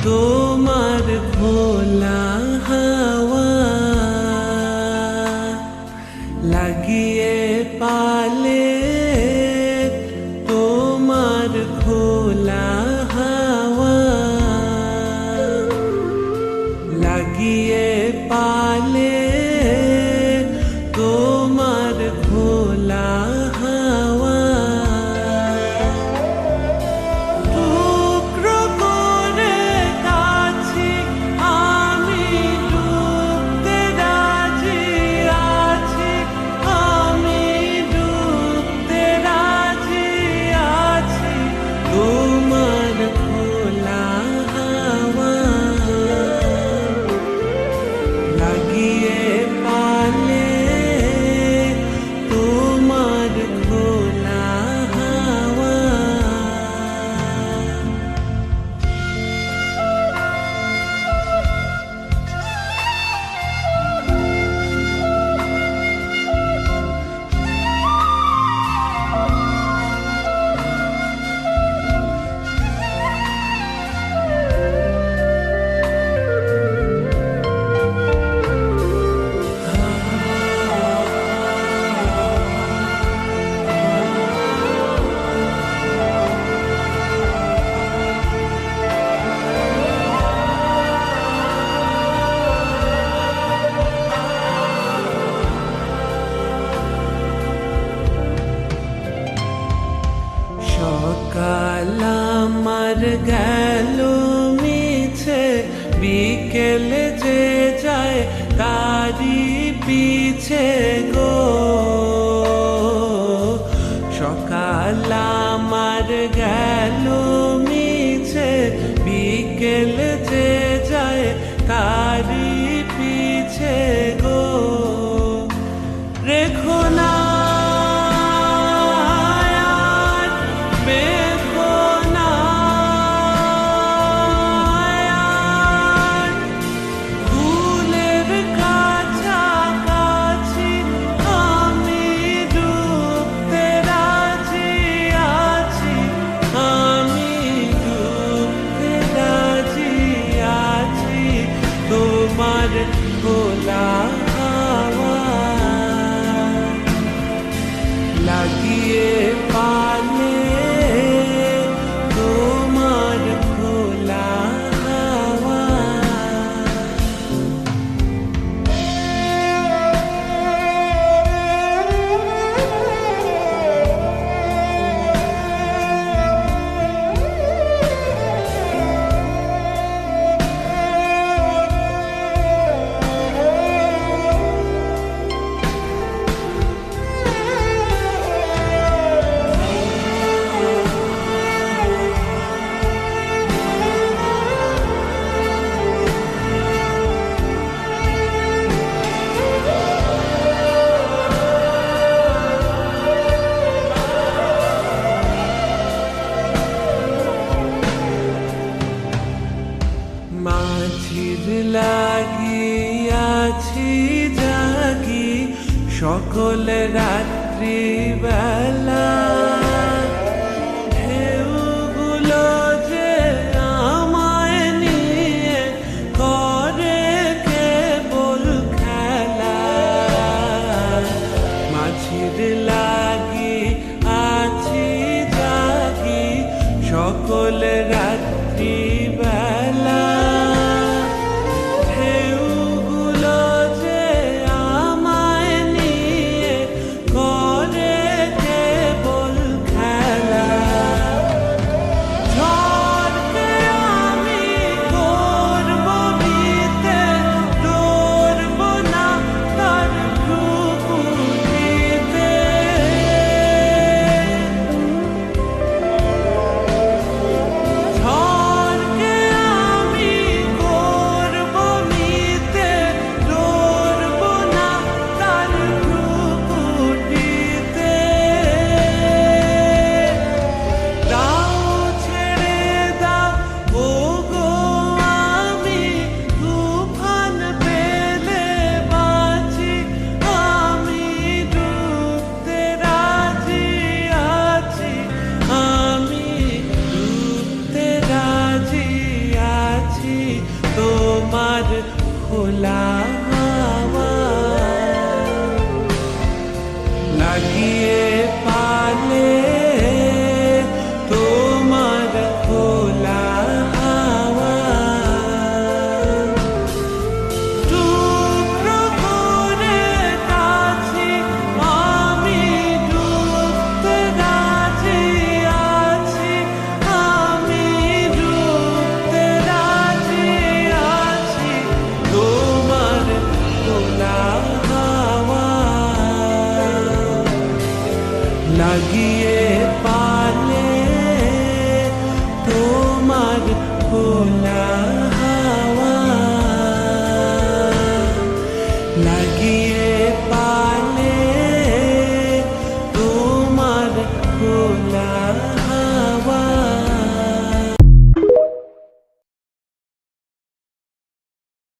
তোমার খোলা হাওয়া লাগিয়ে পালে, তোমার খোলা হাওয়া লাগিয়ে পালে, তোমার খোলা হাওয়া টুকরো করে কাছি আমি ডুবতে রাজি আছি, আমি ডুবতে রাজি আছি, তোমার খোলা হাওয়া লাগিয়ে পালে, তোমার খোলা হাওয়া। সকাল আমার গেল মিছে, বিকেল যে যায় তারি পিছে গো। সকাল আমার গেল মিছে, বিকেল যে যায় তারি পিছে গো। রেখো না তোমার খোলা হাওয়া লাগিয়ে পালে, তোমার খোলা হাওয়া। মাঝির লাগিয়াছি জাগি সকল রাত্রি বেলা, ঢেউগুলো যে আমায় নিয়ে করে কেবল খেলা। মাঝির লাগি আছি জাগি সকল রাত্রি বেলা, ঢেউগুলো যে আমায় নিয়ে করে কেবল খোলা